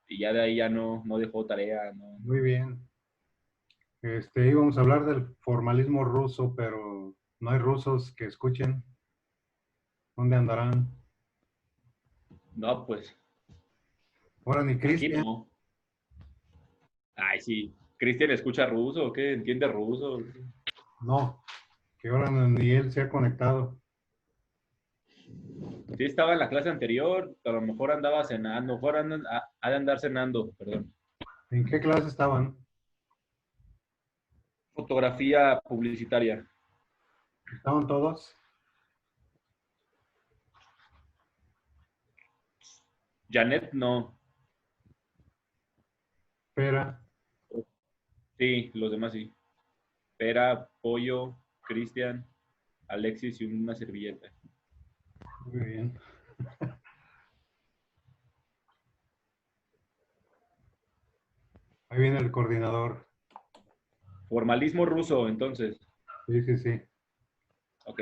y ya de ahí ya no dejó tarea. No. Muy bien. Íbamos a hablar del formalismo ruso, pero no hay rusos que escuchen. ¿Dónde andarán? No, pues Ahora ni aquí Cristian. no. Ay, sí. ¿Cristian escucha ruso o qué? ¿Entiende ruso? No, que ahora ni él se ha conectado. Sí, estaba en la clase anterior, pero a lo mejor andaba cenando, a lo mejor ha de andar cenando, perdón. ¿En qué clase estaban? Fotografía publicitaria. ¿Estaban todos? Janet no. Espera. Sí, los demás sí. Pera, Pollo, Cristian, Alexis y una servilleta. Muy bien. Ahí viene el coordinador. Formalismo ruso, entonces. Sí, sí, sí. Ok,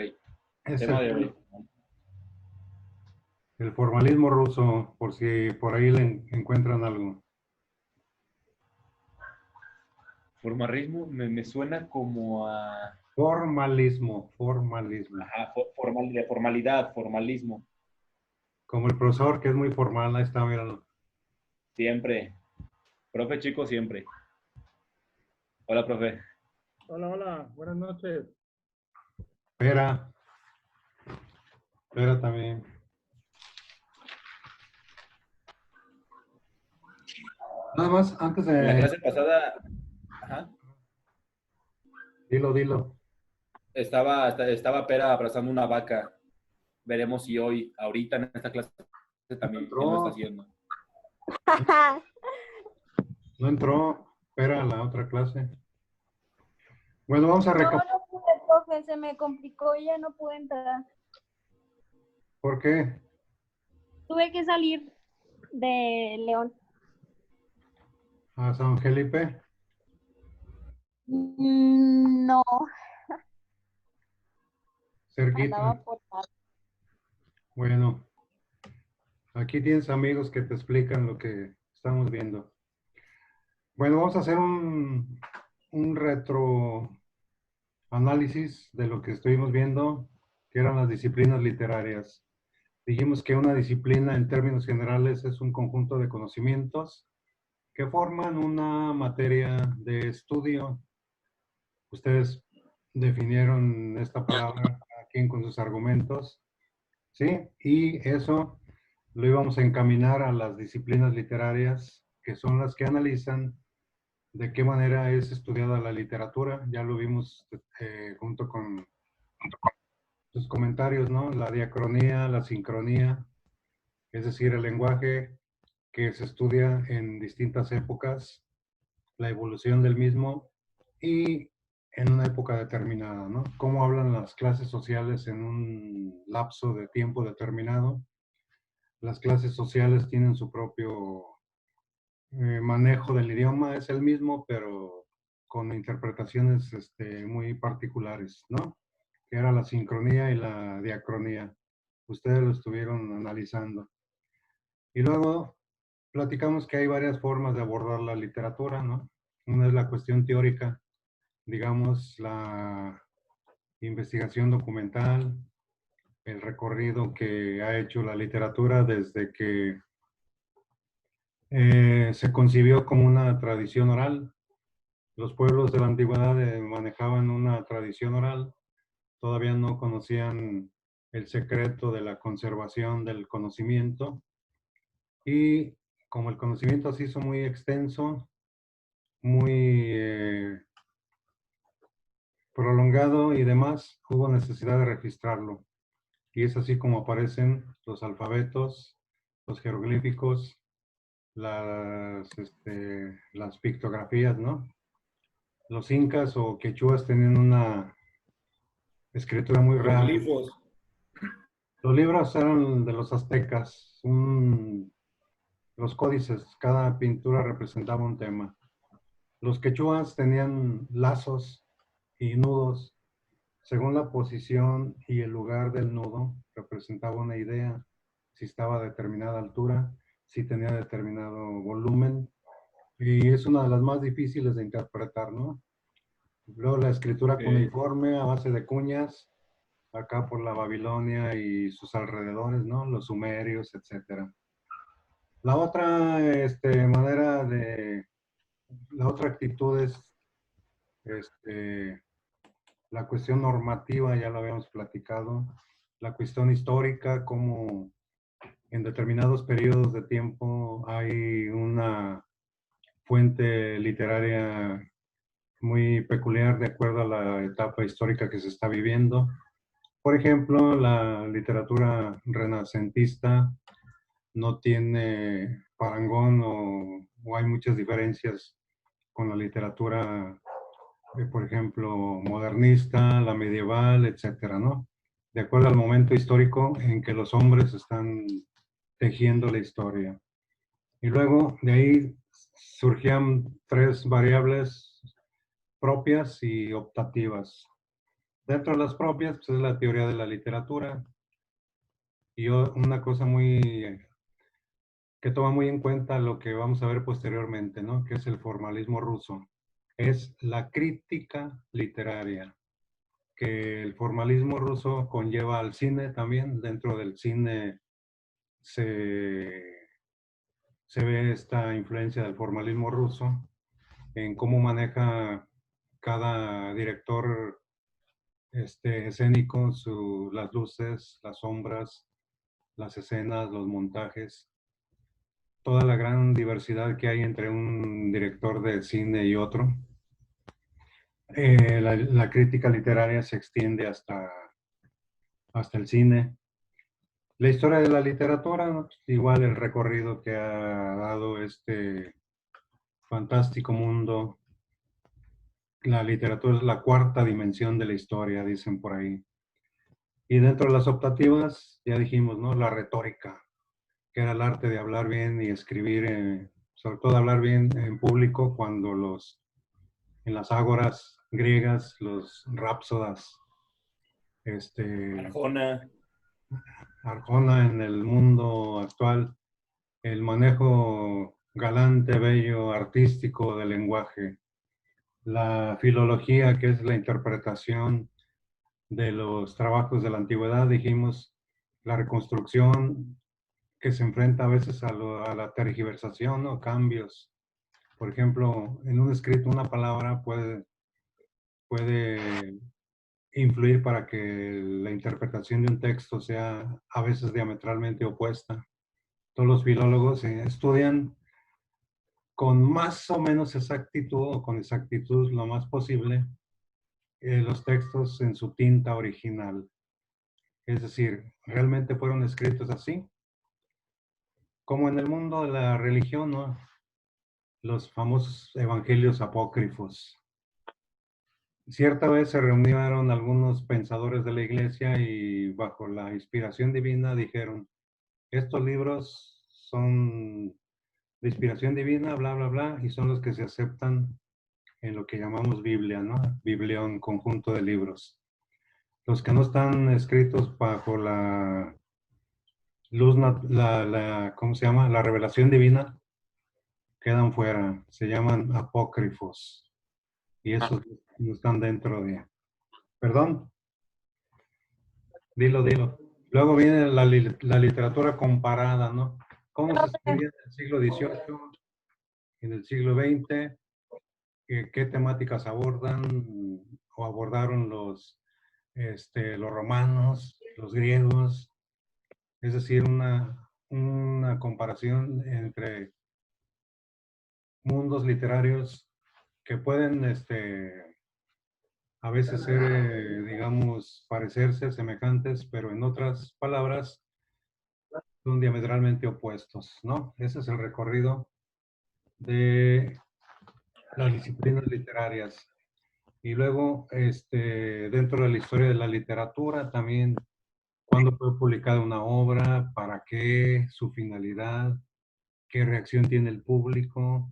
Es tema de hoy. el formalismo ruso, por si por ahí le encuentran algo. Formalismo me suena como a... Formalismo, formalismo. Ajá, de formalidad, formalismo. Como el profesor que es muy formal, ahí está, míralo. Siempre. Profe chico, siempre. Hola, profe. Hola, hola, buenas noches. Espera, espera también. Nada más, antes En la de... clase pasada, ajá, Dilo, dilo. estaba Pera abrazando una vaca. Veremos si hoy, ahorita en esta clase, No también lo está entró, haciendo. no entró. Espera la otra clase. Bueno, vamos a No, recapitular. no pude, profe, se me complicó y ya no pude entrar. ¿Por qué? Tuve que salir de León. A San Felipe. No, Cerquita. andaba por acá. Bueno, aquí tienes amigos que te explican lo que estamos viendo. Bueno, vamos a hacer un retroanálisis de lo que estuvimos viendo, que eran las disciplinas literarias. Dijimos que una disciplina en términos generales es un conjunto de conocimientos que forman una materia de estudio. Ustedes definieron esta palabra aquí con sus argumentos, ¿sí? Y eso lo íbamos a encaminar a las disciplinas literarias, que son las que analizan de qué manera es estudiada la literatura. Ya lo vimos junto con sus comentarios, ¿no? La diacronía, la sincronía, es decir, el lenguaje que se estudia en distintas épocas, la evolución del mismo y en una época determinada, ¿no? Cómo hablan las clases sociales en un lapso de tiempo determinado. Las clases sociales tienen su propio manejo del idioma, es el mismo, pero con interpretaciones muy particulares, ¿no? Que era la sincronía y la diacronía. Ustedes lo estuvieron analizando. Y luego platicamos que hay varias formas de abordar la literatura, ¿no? Una es la cuestión teórica, digamos, la investigación documental, el recorrido que ha hecho la literatura desde que se concibió como una tradición oral. Los pueblos de la antigüedad manejaban una tradición oral, todavía no conocían el secreto de la conservación del conocimiento y como el conocimiento se hizo muy extenso, muy prolongado y demás, hubo necesidad de registrarlo. Y es así como aparecen los alfabetos, los jeroglíficos, las pictografías, ¿no? Los incas o quechuas tenían una escritura muy Los rara. glifos. Los libros eran de los aztecas, los códices, cada pintura representaba un tema. Los quechuas tenían lazos y nudos. Según la posición y el lugar del nudo, representaba una idea, si estaba a determinada altura, sí tenía determinado volumen y es una de las más difíciles de interpretar, ¿no? Luego la escritura Ok. cuneiforme a base de cuñas, acá por la Babilonia y sus alrededores, ¿no? Los sumerios, etcétera. La otra la otra actitud es la cuestión normativa, ya lo habíamos platicado, la cuestión histórica, cómo en determinados periodos de tiempo hay una fuente literaria muy peculiar de acuerdo a la etapa histórica que se está viviendo. Por ejemplo, la literatura renacentista no tiene parangón o hay muchas diferencias con la literatura, por ejemplo, modernista, la medieval, etcétera, ¿no? De acuerdo al momento histórico en que los hombres están tejiendo la historia. Y luego de ahí surgían tres variables propias y optativas. Dentro de las propias, pues, es la teoría de la literatura. Y una cosa que toma muy en cuenta lo que vamos a ver posteriormente, ¿no? Que es el formalismo ruso. Es la crítica literaria, que el formalismo ruso conlleva al cine también. Dentro del cine se ve esta influencia del formalismo ruso en cómo maneja cada director escénico las luces, las sombras, las escenas, los montajes, toda la gran diversidad que hay entre un director de cine y otro. La crítica literaria se extiende hasta el cine. La historia de la literatura, igual el recorrido que ha dado este fantástico mundo. La literatura es la cuarta dimensión de la historia, dicen por ahí. Y dentro de las optativas, ya dijimos, ¿no? La retórica, que era el arte de hablar bien y escribir, sobre todo hablar bien en público cuando en las ágoras griegas, los rapsodas, Arjona. Arjona en el mundo actual, el manejo galante, bello, artístico del lenguaje, la filología, que es la interpretación de los trabajos de la antigüedad, dijimos, la reconstrucción que se enfrenta a veces a la tergiversación o cambios. Por ejemplo, en un escrito una palabra puede influir para que la interpretación de un texto sea a veces diametralmente opuesta. Todos los filólogos estudian con más o menos exactitud o con exactitud lo más posible los textos en su tinta original. Es decir, realmente fueron escritos así, como en el mundo de la religión, ¿no? Los famosos evangelios apócrifos. Cierta vez se reunieron algunos pensadores de la iglesia y bajo la inspiración divina dijeron, estos libros son de inspiración divina, bla, bla, bla, y son los que se aceptan en lo que llamamos Biblia, ¿no? Biblión, conjunto de libros. Los que no están escritos bajo la luz, ¿cómo se llama? La revelación divina, quedan fuera, se llaman apócrifos. Y esos no están dentro de... Perdón, dilo. Luego viene la literatura comparada, ¿no? ¿Cómo se escribía en el siglo XVIII, en el siglo XX? ¿Qué temáticas abordan o abordaron los romanos, los griegos? Es decir, una comparación entre mundos literarios que pueden a veces ser, digamos, parecerse semejantes, pero en otras palabras son diametralmente opuestos, ¿no? Ese es el recorrido de las disciplinas literarias. Y luego, dentro de la historia de la literatura, también cuándo fue publicada una obra, para qué, su finalidad, qué reacción tiene el público,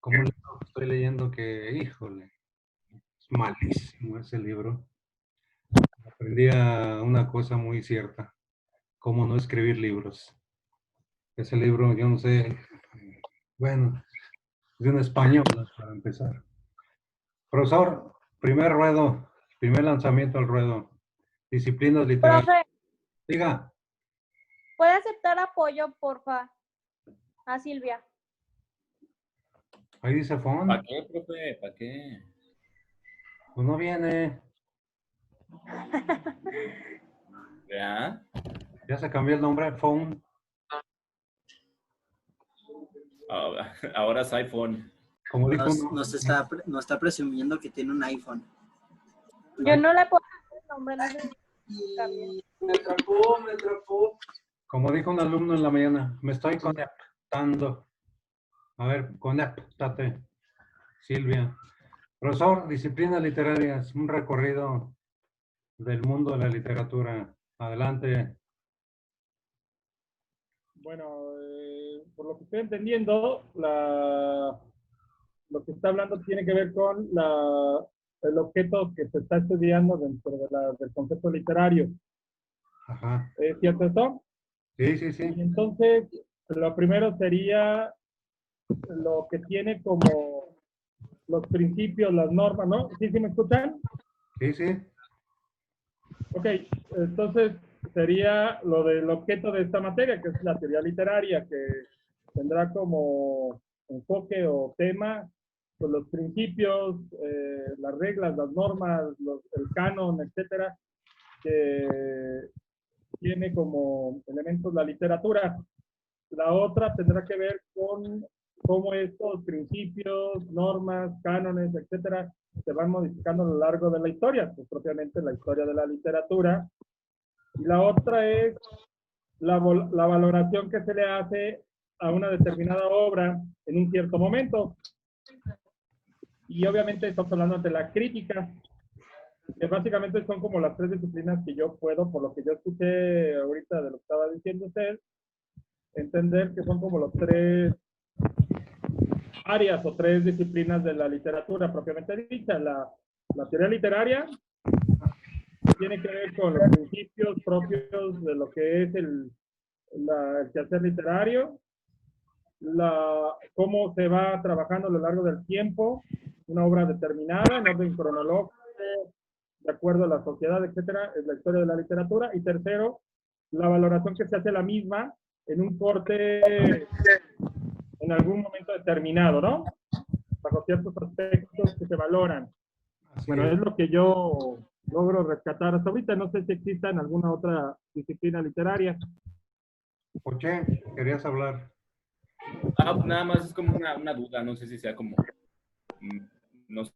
como un libro que estoy leyendo que, híjole, es malísimo ese libro. Aprendí una cosa muy cierta. cómo no escribir libros. Ese libro, yo no sé, bueno, de un español, ¿no? Para empezar. Profesor, primer ruedo, primer lanzamiento al ruedo. Disciplinas literarias. Profe, Diga, ¿puede aceptar apoyo, porfa, a Silvia? ahí dice ¿Para phone, qué, profe? ¿Para qué? pues no viene. ¿Ya? Ya se cambió el nombre, phone. Ahora es iPhone. Como dijo Nos está presumiendo que tiene un iPhone. Yo no le puedo dar el nombre, no sé si cambia. Me atrapó. como dijo un alumno en la mañana, me estoy conectando. A ver, conéctate, Silvia. Profesor, disciplinas literarias, un recorrido del mundo de la literatura. Adelante. Bueno, por lo que estoy entendiendo, lo que está hablando tiene que ver con el objeto que se está estudiando dentro del concepto literario. Ajá. ¿Es cierto esto? Sí, sí, Y sí. entonces, lo primero sería lo que tiene como los principios, las normas, ¿no? ¿Sí, sí me escuchan? Sí, sí. Ok, entonces sería lo del objeto de esta materia, que es la teoría literaria, que tendrá como enfoque o tema pues, los principios, las reglas, las normas, el canon, etcétera, que tiene como elementos la literatura. La otra tendrá que ver con cómo estos principios, normas, cánones, etcétera, se van modificando a lo largo de la historia, pues propiamente la historia de la literatura. Y la otra es la valoración que se le hace a una determinada obra en un cierto momento. Y obviamente estamos hablando de la crítica, que básicamente son como las tres disciplinas que yo puedo, por lo que yo escuché ahorita de lo que estaba diciendo usted, entender que son como los tres áreas o tres disciplinas de la literatura propiamente dicha. La teoría literaria tiene que ver con los principios propios de lo que es el quehacer literario, cómo se va trabajando a lo largo del tiempo una obra determinada en orden cronológico, de acuerdo a la sociedad, etcétera, es la historia de la literatura. Y tercero, la valoración que se hace la misma en un corte en algún momento determinado, ¿no? Bajo ciertos aspectos que se valoran. Así Bueno, es. es lo que yo logro rescatar hasta ahorita. No sé si exista en alguna otra disciplina literaria. Oche, querías hablar. Nada más es como una duda, no sé si sea como, mm, no sé,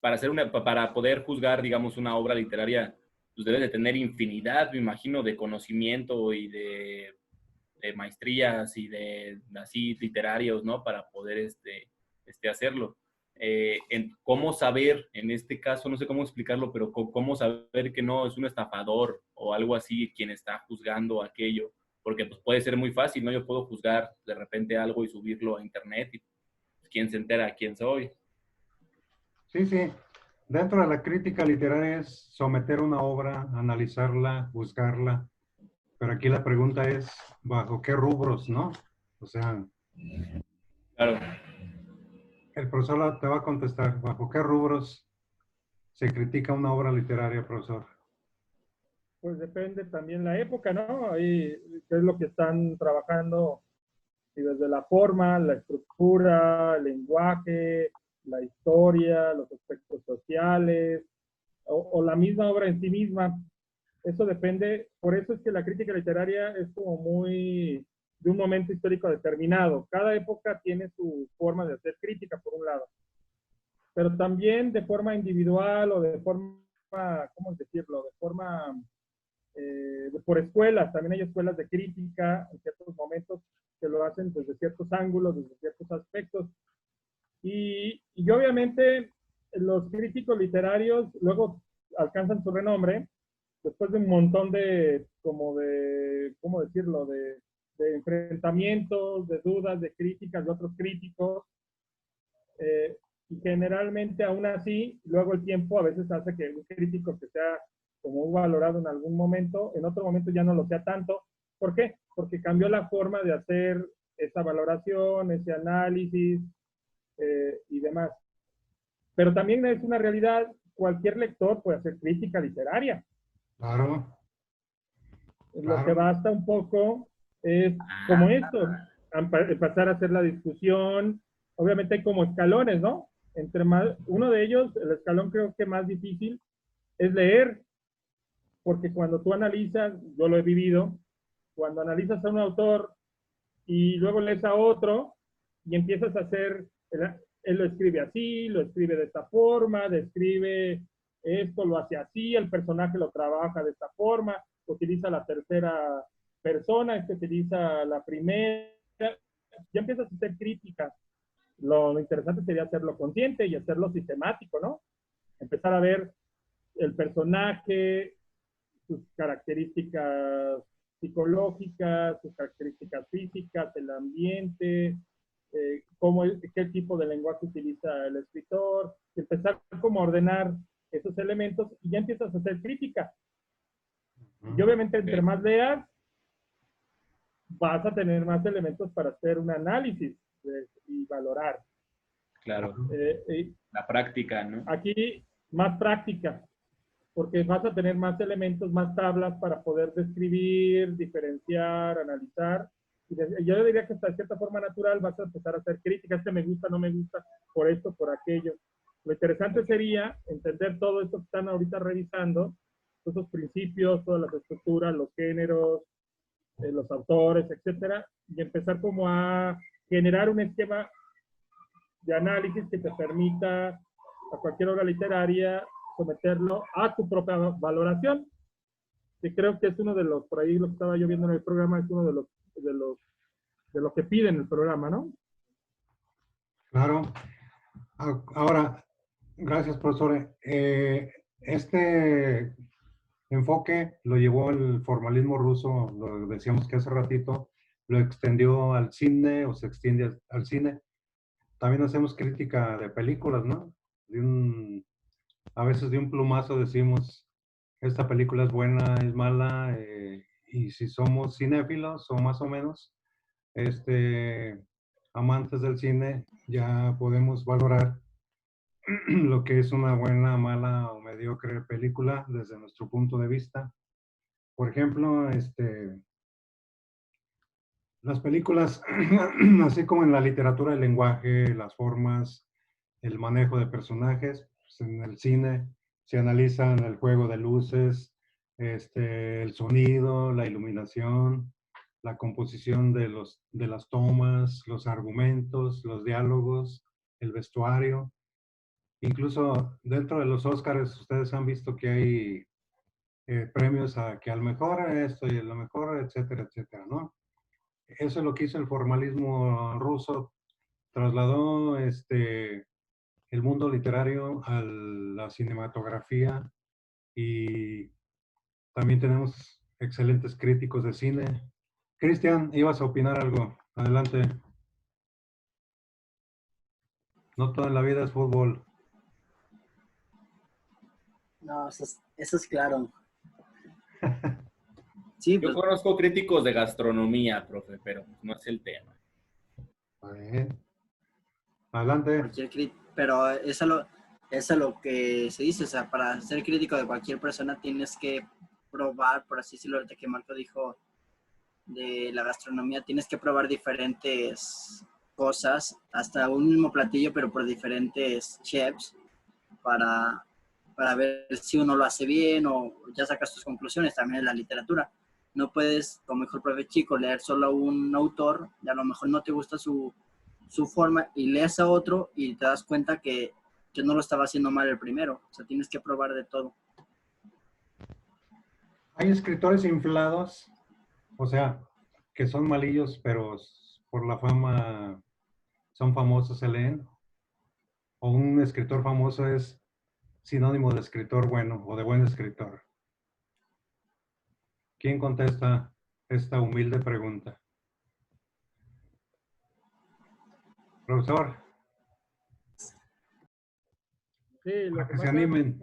para poder juzgar, digamos, una obra literaria, pues debes de tener infinidad, me imagino, de conocimiento y de maestrías y de así literarios, ¿no? Para poder hacerlo. En cómo saber, en este caso, no sé cómo explicarlo, pero cómo saber que no es un estafador o algo así quien está juzgando aquello, porque pues puede ser muy fácil, ¿no? Yo puedo juzgar de repente algo y subirlo a internet y pues, quién se entera quién soy. Sí, sí. Dentro de la crítica literaria es someter una obra, analizarla, buscarla. Pero aquí la pregunta es, ¿bajo qué rubros, no? O sea, Claro. el profesor te va a contestar, ¿bajo qué rubros se critica una obra literaria, profesor? Pues depende también la época, ¿no? Ahí, qué es lo que están trabajando, y desde la forma, la estructura, el lenguaje, la historia, los aspectos sociales, o la misma obra en sí misma. Eso depende, por eso es que la crítica literaria es como muy de un momento histórico determinado. Cada época tiene su forma de hacer crítica, por un lado, pero también de forma individual o de forma, ¿cómo decirlo? De forma por escuelas, también hay escuelas de crítica en ciertos momentos que lo hacen desde ciertos ángulos, desde ciertos aspectos. Y obviamente los críticos literarios luego alcanzan su renombre después de un montón ¿cómo decirlo?, de enfrentamientos, de dudas, de críticas de otros críticos. Y generalmente aún así, luego el tiempo a veces hace que un crítico que sea como valorado en algún momento, en otro momento ya no lo sea tanto. ¿Por qué? Porque cambió la forma de hacer esa valoración, ese análisis y demás. Pero también es una realidad, cualquier lector puede hacer crítica literaria. Claro, Lo que basta un poco es como esto, empezar a hacer la discusión. Obviamente hay como escalones, ¿no? Entre más, uno de ellos, el escalón creo que más difícil, es leer, porque cuando tú analizas, yo lo he vivido, cuando analizas a un autor y luego lees a otro y empiezas a hacer, él lo escribe así, lo escribe de esta forma, describe esto, lo hace así, el personaje lo trabaja de esta forma, utiliza la tercera persona, utiliza la primera, ya empiezas a hacer crítica. Lo interesante sería hacerlo consciente y hacerlo sistemático, ¿no? Empezar a ver el personaje, sus características psicológicas, sus características físicas, el ambiente, qué tipo de lenguaje utiliza el escritor, empezar como a ordenar esos elementos y ya empiezas a hacer crítica. Y obviamente entre más leas, vas a tener más elementos para hacer un análisis y valorar. Claro. La práctica, ¿no? Aquí más práctica, porque vas a tener más elementos, más tablas para poder describir, diferenciar, analizar. Y yo diría que hasta de cierta forma natural vas a empezar a hacer críticas, que me gusta, no me gusta, por esto, por aquello. Lo interesante sería entender todo esto que están ahorita revisando, todos esos principios, todas las estructuras, los géneros, los autores, etcétera, y empezar como a generar un esquema de análisis que te permita a cualquier obra literaria someterlo a tu propia valoración, que creo que es uno de los, por ahí lo que estaba yo viendo en el programa, es uno de lo que piden el programa, ¿no? claro. Ahora, gracias, profesor. Este enfoque lo llevó el formalismo ruso, lo decíamos que hace ratito, lo extendió al cine o se extiende al cine. También hacemos crítica de películas, ¿no? A veces de un plumazo decimos, esta película es buena, es mala, y si somos cinéfilos o más o menos, amantes del cine, ya podemos valorar lo que es una buena, mala o mediocre película desde nuestro punto de vista. Por ejemplo, las películas, así como en la literatura, el lenguaje, las formas, el manejo de personajes, pues en el cine se analizan el juego de luces, el sonido, la iluminación, la composición de las tomas, los argumentos, los diálogos, el vestuario. Incluso dentro de los Óscares, ustedes han visto que hay premios a que al mejor esto y a lo mejor, etcétera, etcétera, ¿no? Eso es lo que hizo el formalismo ruso, trasladó el mundo literario a la cinematografía y también tenemos excelentes críticos de cine. Cristian, ibas a opinar algo. Adelante. No toda la vida es fútbol. No, eso es claro. Sí, Yo pues, conozco críticos de gastronomía, profe, pero no es el tema. Adelante. pero es a lo que se dice, o sea, para ser crítico de cualquier persona tienes que probar, por así decirlo, ahorita que Marco dijo de la gastronomía, tienes que probar diferentes cosas, hasta un mismo platillo, pero por diferentes chefs, para ver si uno lo hace bien o ya sacas tus conclusiones. También en la literatura. No puedes, como dijo el profe Chico, leer solo a un autor y a lo mejor no te gusta su forma y lees a otro y te das cuenta que no lo estaba haciendo mal el primero. O sea, tienes que probar de todo. Hay escritores inflados, o sea, que son malillos, pero por la fama son famosos, se leen. O un escritor famoso es sinónimo de escritor bueno o de buen escritor. ¿Quién contesta esta humilde pregunta? Profesor, Sí, lo para que que se pasa, animen.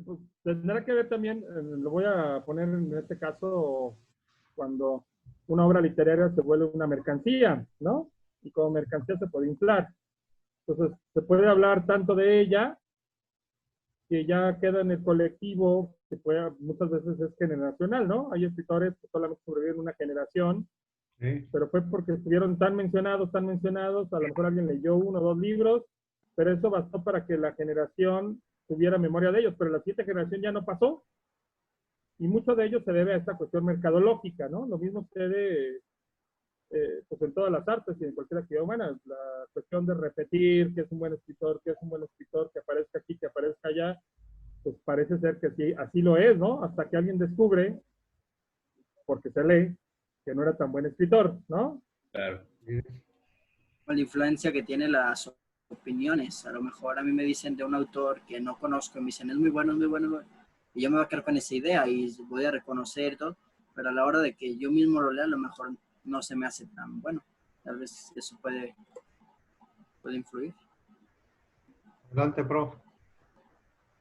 Pues tendrá que ver también, lo voy a poner en este caso, cuando una obra literaria se vuelve una mercancía, ¿no? Y como mercancía se puede inflar. Entonces, se puede hablar tanto de ella, que ya queda en el colectivo, que puede, muchas veces es generacional, ¿no? Hay escritores que solamente sobreviven una generación, Sí. pero fue porque estuvieron tan mencionados, a lo mejor alguien leyó 1 o 2 libros, pero eso bastó para que la generación tuviera memoria de ellos, pero la siguiente generación ya no pasó, y mucho de ello se debe a esta cuestión mercadológica, ¿no? Lo mismo sucede pues en todas las artes y en cualquier actividad humana, la cuestión de repetir que es un buen escritor, que es un buen escritor, que aparezca aquí, que aparezca allá, pues parece ser que sí, así lo es, ¿no? Hasta que alguien descubre, porque se lee, que no era tan buen escritor, ¿no? Claro. Con la influencia que tiene las opiniones. A lo mejor a mí me dicen de un autor que no conozco y me dicen es muy bueno, es muy bueno, y yo me voy a quedar con esa idea y voy a reconocer todo, pero a la hora de que yo mismo lo lea, a lo mejor no se me hace tan bueno. Tal vez eso puede influir. Adelante, prof.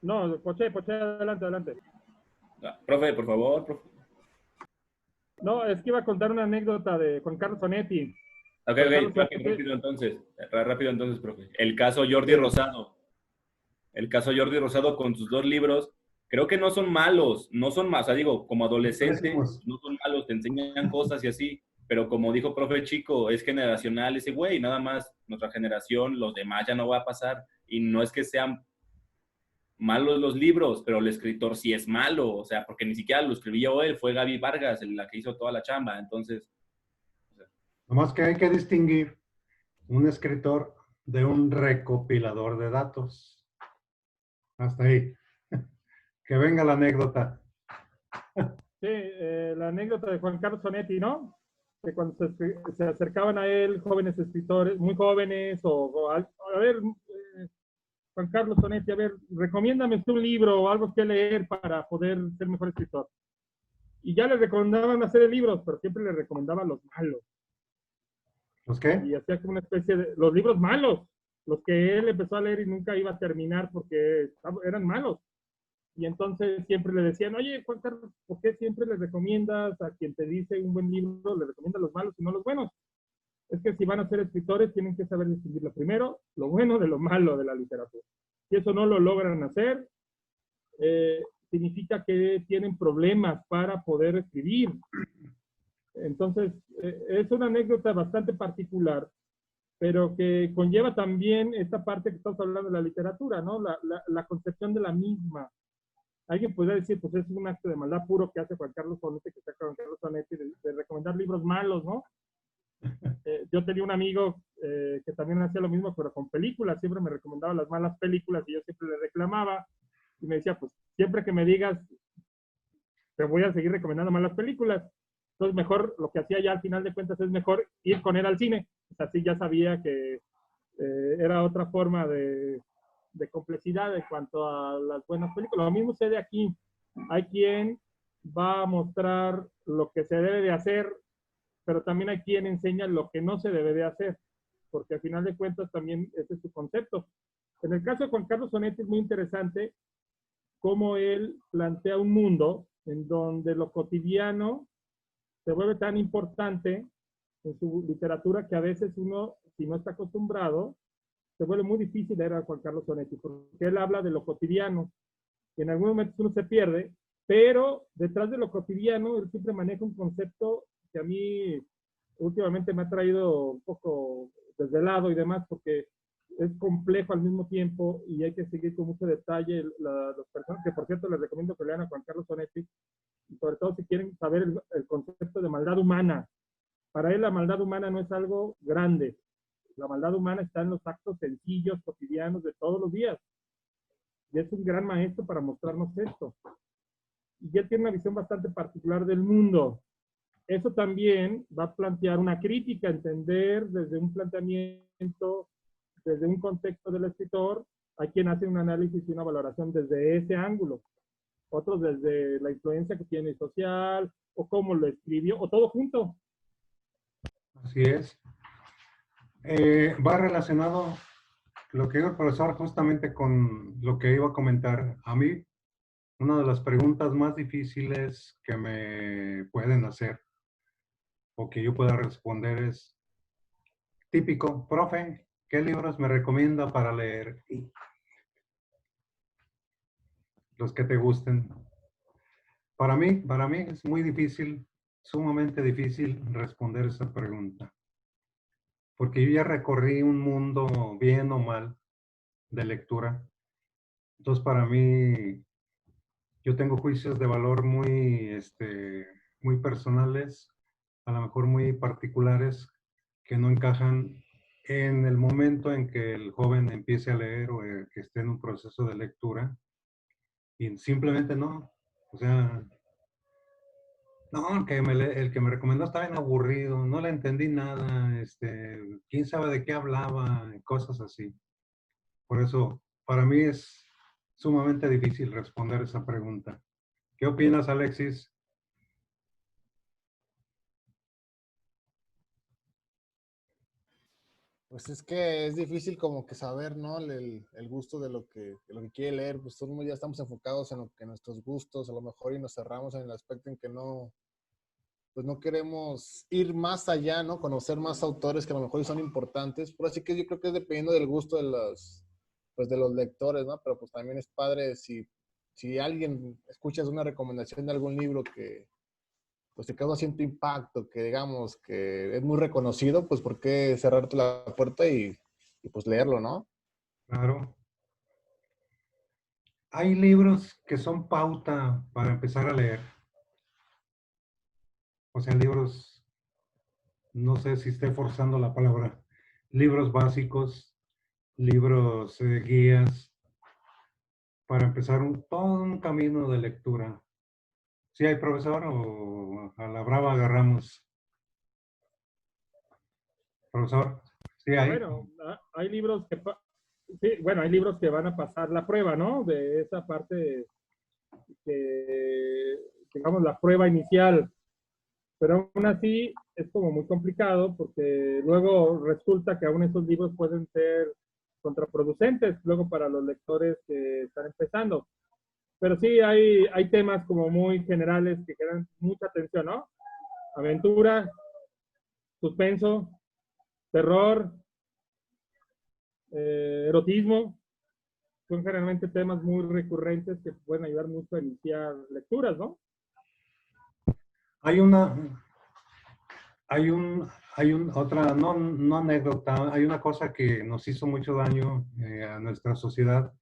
No, Poché, adelante, adelante. Profe, por favor, profe. No, es que iba a contar una anécdota de Juan Carlos Onetti. Ok, Juan Carlos rápido entonces, profe. El caso Jordi Sí. Rosado. El caso Jordi Rosado con sus 2 libros, creo que no son malos, no son más, o sea, digo, como adolescente, Pésimos. no son malos, te enseñan cosas y así, pero como dijo profe Chico, es generacional ese güey, nada más nuestra generación, los demás ya no va a pasar, y no es que sean malos los libros, pero el escritor sí es malo, o sea, porque ni siquiera lo escribió él, fue Gaby Vargas la que hizo toda la chamba, entonces... O sea, Nomás que hay que distinguir un escritor de un recopilador de datos. Hasta ahí. Que venga la anécdota. Sí, la anécdota de Juan Carlos Onetti, ¿no? Que cuando se acercaban a él jóvenes escritores, muy jóvenes, a ver, Juan Carlos Onetti, a ver, recomiéndame usted un libro o algo que leer para poder ser mejor escritor. Y ya le recomendaban hacer libros, pero siempre le recomendaban los malos. ¿Los qué? Y hacía como una especie de, los libros malos, los que él empezó a leer y nunca iba a terminar porque eran malos. Y entonces siempre le decían, oye, Juan Carlos, ¿por qué siempre le recomiendas a quien te dice un buen libro, le recomiendas los malos y no los buenos? Es que si van a ser escritores, tienen que saber distinguir lo primero, lo bueno de lo malo de la literatura. Si eso no lo logran hacer, significa que tienen problemas para poder escribir. Entonces, es una anécdota bastante particular, pero que conlleva también esta parte que estamos hablando de la literatura, ¿no? La concepción de la misma. Alguien podría decir, pues es un acto de maldad puro que hace Juan Carlos Onetti, que saca Juan Carlos Onetti, de recomendar libros malos, ¿no? Yo tenía un amigo que también hacía lo mismo, pero con películas, siempre me recomendaba las malas películas y yo siempre le reclamaba y me decía, pues siempre que me digas, te voy a seguir recomendando malas películas. Entonces mejor, lo que hacía ya al final de cuentas es mejor ir con él al cine. O sea, así ya sabía que era otra forma de complejidad en cuanto a las buenas películas. Lo mismo sucede aquí. Hay quien va a mostrar lo que se debe de hacer, pero también hay quien enseña lo que no se debe de hacer, porque al final de cuentas también ese es su concepto. En el caso de Juan Carlos Onetti es muy interesante cómo él plantea un mundo en donde lo cotidiano se vuelve tan importante en su literatura que a veces uno, si no está acostumbrado, se vuelve muy difícil leer a Juan Carlos Onetti, porque él habla de lo cotidiano, que en algún momento uno se pierde, pero detrás de lo cotidiano él siempre maneja un concepto que a mí últimamente me ha traído un poco desvelado y demás, porque es complejo al mismo tiempo y hay que seguir con mucho detalle las personas, que por cierto les recomiendo que lean a Juan Carlos Onetti, y sobre todo si quieren saber el concepto de maldad humana. Para él la maldad humana no es algo grande, la maldad humana está en los actos sencillos, cotidianos de todos los días. Y es un gran maestro para mostrarnos esto. Y él tiene una visión bastante particular del mundo. Eso también va a plantear una crítica, entender desde un planteamiento, desde un contexto del escritor. Hay quien hace un análisis y una valoración desde ese ángulo. Otros desde la influencia que tiene social, o cómo lo escribió, o todo junto. Así es. Va relacionado lo que dijo el profesor justamente con lo que iba a comentar. A mí una de las preguntas más difíciles que me pueden hacer o que yo pueda responder es típico, profe, ¿qué libros me recomienda para leer? Los que te gusten. Para mí es muy difícil, sumamente difícil responder esa pregunta, porque yo ya recorrí un mundo bien o mal de lectura. Entonces, para mí, yo tengo juicios de valor muy personales, a lo mejor muy particulares, que no encajan en el momento en que el joven empiece a leer o que esté en un proceso de lectura. Y simplemente no. O sea, no, el que me recomendó estaba bien aburrido, no le entendí nada, quién sabe de qué hablaba, cosas así. Por eso, para mí es sumamente difícil responder esa pregunta. ¿Qué opinas, Alexis? Pues es que es difícil como que saber, ¿no? El gusto de lo que quiere leer. Pues todos ya estamos enfocados en lo que nuestros gustos, a lo mejor, y nos cerramos en el aspecto en que no, pues no queremos ir más allá, ¿no? Conocer más autores que a lo mejor son importantes. Pero así que yo creo que es dependiendo del gusto de pues de los lectores, ¿no? Pero pues también es padre si alguien escuchas una recomendación de algún libro que pues te causa cierto impacto, que digamos que es muy reconocido, pues ¿por qué cerrarte la puerta y pues leerlo, ¿no? Claro. Hay libros que son pauta para empezar a leer. O sea, libros, no sé si esté forzando la palabra, libros básicos, libros guías, para empezar todo un camino de lectura. ¿Sí hay, profesor, o a la brava agarramos? Profesor, ¿sí hay? Bueno, hay libros sí, bueno, hay libros que van a pasar la prueba, ¿no? De esa parte que, digamos, la prueba inicial, pero aún así es como muy complicado porque luego resulta que aún esos libros pueden ser contraproducentes luego para los lectores que están empezando. Pero sí hay temas como muy generales que generan mucha atención, ¿no? Aventura, suspenso, terror, erotismo, son generalmente temas muy recurrentes que pueden ayudar mucho a iniciar lecturas, ¿no? Hay una, otra, no anécdota, hay una cosa que nos hizo mucho daño a nuestra sociedad,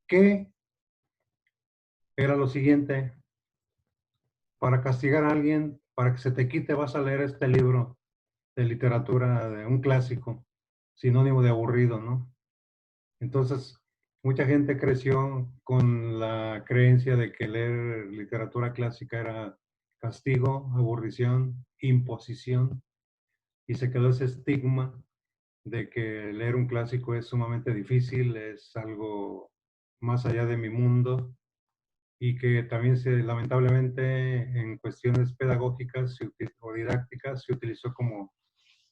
que era lo siguiente: para castigar a alguien, para que se te quite, vas a leer este libro de literatura, de un clásico, sinónimo de aburrido, ¿no? Entonces, mucha gente creció con la creencia de que leer literatura clásica era castigo, aburrición, imposición, y se quedó ese estigma de que leer un clásico es sumamente difícil, es algo más allá de mi mundo, y que también lamentablemente en cuestiones pedagógicas o didácticas se utilizó como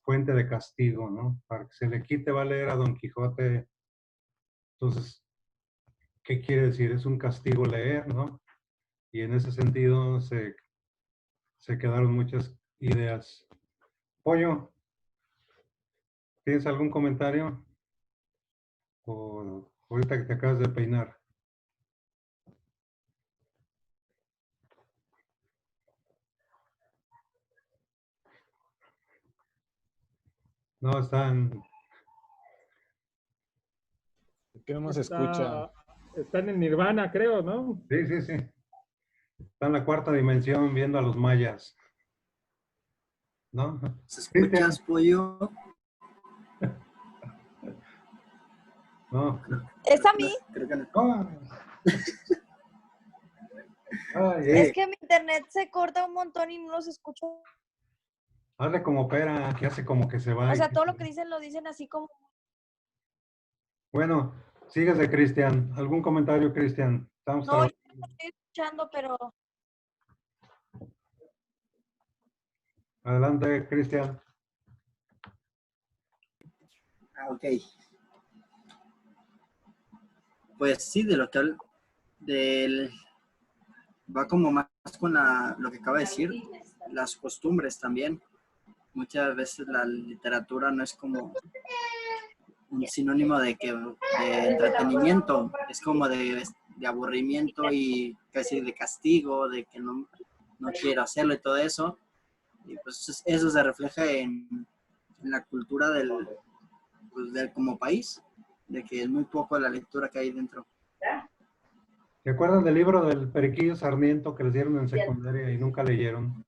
fuente de castigo, ¿no? Para que se le quite va a leer a Don Quijote. Entonces, ¿qué quiere decir? Es un castigo leer, ¿no? Y en ese sentido se quedaron muchas ideas. Pollo, ¿tienes algún comentario? O ahorita que te acabas de peinar. No, están. ¿Qué no nos escucha? Está en el Nirvana, creo, ¿no? Sí, sí, sí. Está en la cuarta dimensión viendo a los mayas. ¿No? ¿Se escuchas, Cristian, pollo? no. ¿Es a mí? Creo que no. No. Ay, Es que mi internet se corta un montón y no los escucho. hazle como pera, que hace como que se va. O sea, todo lo que dicen lo dicen así como... Bueno, síguese, Cristian. ¿Algún comentario, Cristian? Estamos No, yo trabajando. no estoy escuchando, pero... Adelante, Cristian. Ok. Pues sí, de lo que del va como más con lo que acaba de decir, las costumbres también. Muchas veces la literatura no es como un sinónimo de entretenimiento, es como de aburrimiento y casi de castigo, de que no quiero hacerlo y todo eso. Y pues eso se refleja en la cultura del como país, de que es muy poco la lectura que hay dentro. ¿Se acuerdan del libro del Periquillo Sarmiento que les dieron en secundaria y nunca leyeron?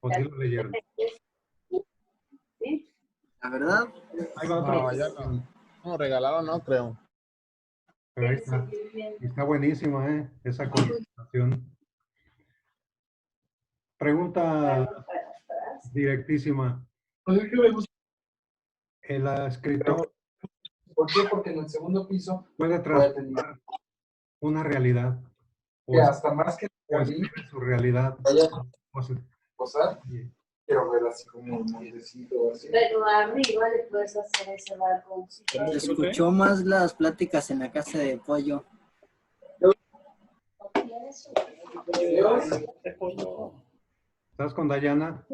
¿O sí lo leyeron? La verdad, Ahí va otra No, ya no. opción. No, regalado no creo. Pero ahí está. Está buenísima, ¿eh? Esa conversación. Pregunta directísima. ¿El escritor ¿Por qué? Porque en el segundo piso puede puede tener transformar una realidad que o hasta más que escribe su realidad? vaya O se- a posar, quiero ver así como un montecito así. Pero arriba le puedes hacer ese balcón. ¿Cómo, se profe? escuchó más las pláticas en la casa de pollo. ¿Estás con Dayana?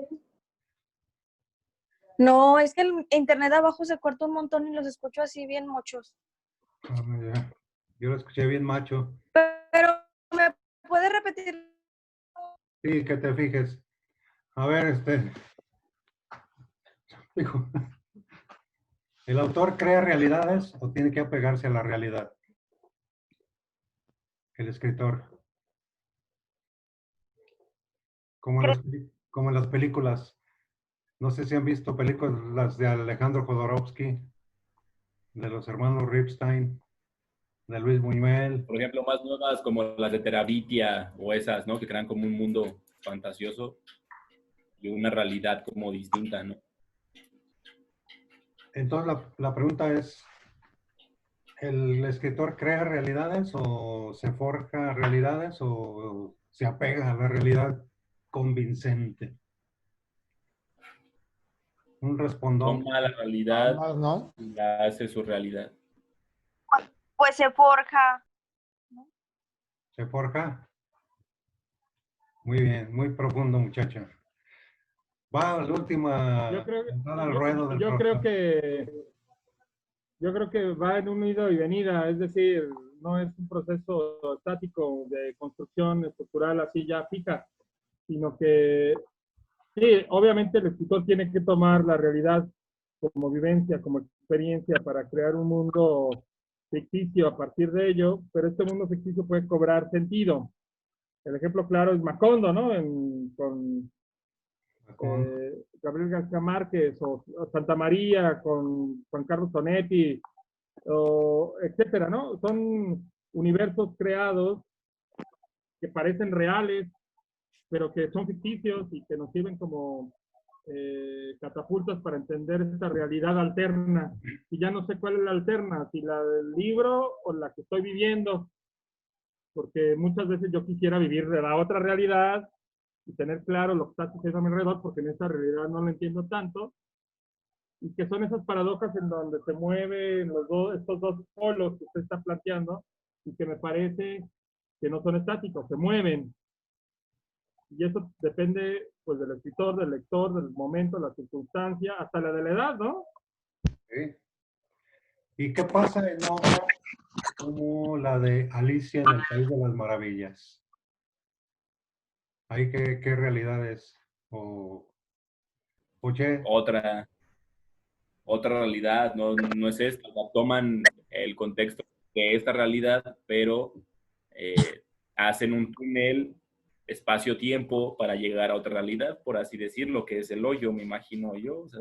No, es que el internet abajo se corta un montón y los escucho así bien muchos. Ah, ya. Yo lo escuché bien macho. Pero, ¿me puede repetir? Sí, que te fijes. A ver, hijo, ¿el autor crea realidades o tiene que apegarse a la realidad? El escritor. Como en las películas. No sé si han visto películas de Alejandro Jodorowsky, de los hermanos Ripstein, de Luis Buñuel. Por ejemplo, más nuevas como las de Terabitia o esas, ¿no? Que crean como un mundo fantasioso y una realidad como distinta, ¿no? Entonces la pregunta es, ¿el escritor crea realidades o se forja realidades o se apega a la realidad convincente? Un respondón. Toma la realidad Ambas, ¿no? y la hace su realidad. Pues se forja. ¿Se forja? Muy bien, muy profundo, muchacha. Va la última Yo creo, entrada al ruedo del yo creo profesor. que yo creo que va en un ida y venida, es decir, no es un proceso estático de construcción estructural así ya fija, sino que sí, obviamente el escritor tiene que tomar la realidad como vivencia, como experiencia para crear un mundo ficticio a partir de ello, pero este mundo ficticio puede cobrar sentido. El ejemplo claro es Macondo, ¿no? Con Gabriel García Márquez o Santa María con Juan Carlos Tonetti, o etcétera, ¿no? Son universos creados que parecen reales, pero que son ficticios y que nos sirven como catapultas para entender esta realidad alterna. Y ya no sé cuál es la alterna, si la del libro o la que estoy viviendo, porque muchas veces yo quisiera vivir de la otra realidad y tener claro lo que está sucediendo a mi alrededor, porque en esta realidad no lo entiendo tanto, y que son esas paradojas en donde se mueven estos dos polos que usted está planteando, y que me parece que no son estáticos, se mueven. Y eso depende pues del escritor, del lector, del momento, la circunstancia, hasta la de la edad, ¿no? ¿Sí? ¿Y qué pasa en obras como la de Alicia en el País de las Maravillas? ¿Ahí qué realidades? Oye, Otra realidad, no es esta. Toman el contexto de esta realidad, pero hacen un túnel espacio-tiempo para llegar a otra realidad, por así decirlo, que es el hoyo, me imagino yo. O sea,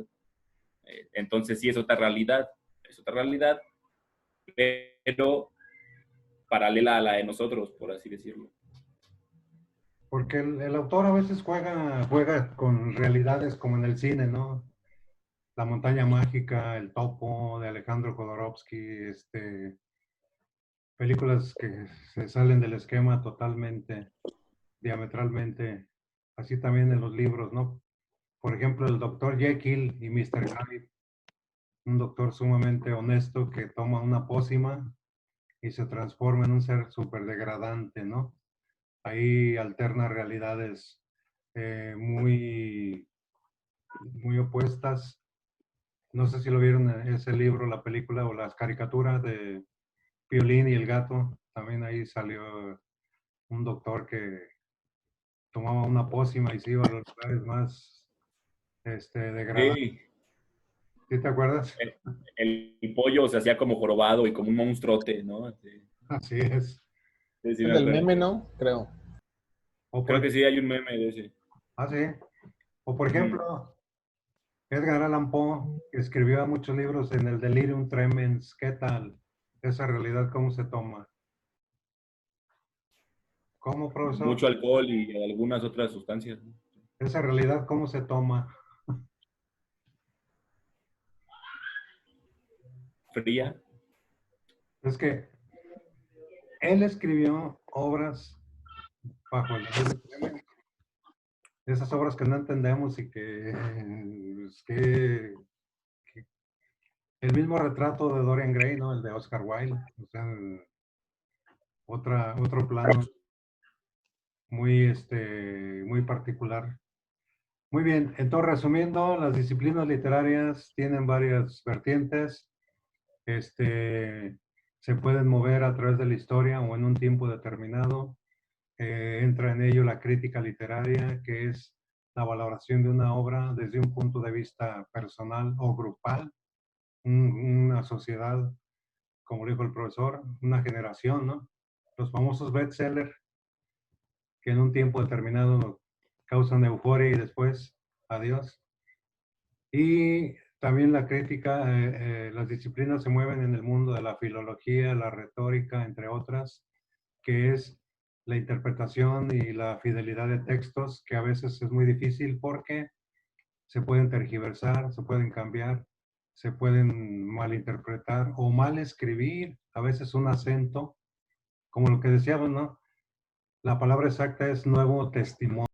entonces sí es otra realidad, pero paralela a la de nosotros, por así decirlo. porque el autor a veces juega con realidades como en el cine, ¿no? La montaña mágica, El topo de Alejandro Jodorowsky, películas que se salen del esquema totalmente, diametralmente, así también en los libros, ¿no? Por ejemplo, el doctor Jekyll y Mr. Hyde, un doctor sumamente honesto que toma una pócima y se transforma en un ser súper degradante, ¿no? ahí alterna realidades muy, muy opuestas. No sé si lo vieron ese libro, la película o las caricaturas de Piolín y el gato. También ahí salió un doctor que tomaba una pócima y se iba a los lugares más degradados. Sí, ¿Sí te acuerdas? el pollo se hacía como jorobado y como un monstruote, ¿no? Sí, Así es. sí, sí El me del acuerdo. meme, ¿no? Creo. O Creo por, que sí hay un meme de ese. sí. O por ejemplo, Edgar Allan Poe escribió muchos libros en el Delirium Tremens. ¿Qué tal? Esa realidad, ¿cómo se toma? ¿Cómo, profesor? Mucho alcohol y algunas otras sustancias, ¿no? Esa realidad, ¿cómo se toma? Fría. Es que él escribió obras bajo el Delirium Tremens. Esas obras que no entendemos y que el mismo retrato de Dorian Gray, ¿no? El de Oscar Wilde. O sea, otro plano muy, muy particular. Muy bien, entonces resumiendo, las disciplinas literarias tienen varias vertientes, se pueden mover a través de la historia o en un tiempo determinado. Entra en ello la crítica literaria, que es la valoración de una obra desde un punto de vista personal o grupal, una sociedad, como dijo el profesor, una generación, ¿no? Los famosos bestsellers que en un tiempo determinado causan euforia y después adiós. Y también la crítica, las disciplinas se mueven en el mundo de la filología, la retórica, entre otras, que es la interpretación y la fidelidad de textos, que a veces es muy difícil porque se pueden tergiversar, se pueden cambiar, se pueden malinterpretar o mal escribir, a veces un acento, como lo que decíamos, ¿no? La palabra exacta es nuevo testimonio.